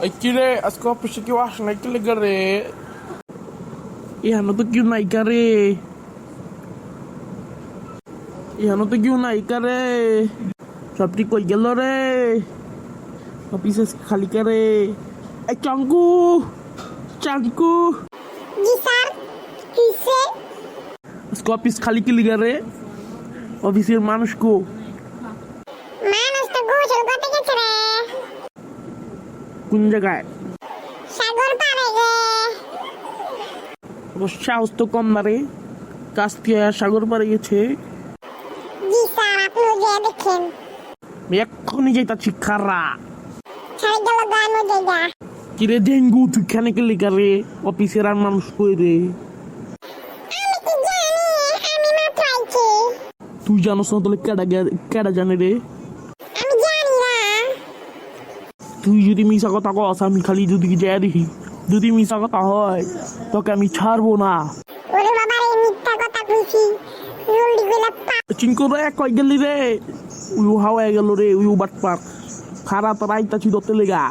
Ay, kire, asko অফিসে কেউ আসে নাই কি লেগে রে? এখানে তো কেউ নাই রে। এখানে তো কেউ নাই রে। সবটি কই গেল রে? অফিসে খালি রে। এই চাঙ্কু, চাঙ্কু, জি স্যার, কিসে? আজকে অফিস খালি কি লেগে রে? অফিসের মানুষ কো? মানুষ তো গোসল করতে গেছে রে। কোন জায়গায়? সাগর পাড়ে গে। ওর সাহস তো কম না রে। কাছ থেকে সাগর পাড়ে গেছে। জি স্যার, আপনিও যে দেখেন। আমি এক্ষুনি যাইতাছি খারা। ছাড়ি গেল গান ও জায়গা। কিরে ডেঙ্গু তুই খানে কে লেগে রে? অফিসের আর মানুষ কই রে? আমি কি জানি, আমি মাত্র আইছি। তুই জানোস না তাহলে কেডা জানে রে? আমি জানি না। তুই যদি মিশা কথা কস আমি খালি যদি যাই দেখি, যদি মিশা কথা হয় তোকে আমি ছাড়বো না। ওরে বাবা রে, মিথ্যা কথা কইছি। জলদি কইলা পা। চিঙ্কু রে কই গেলি রে? উই হাওয়ায় গেল রে, উই বাট পার খারা তো রাইতাছি দতে লেগা।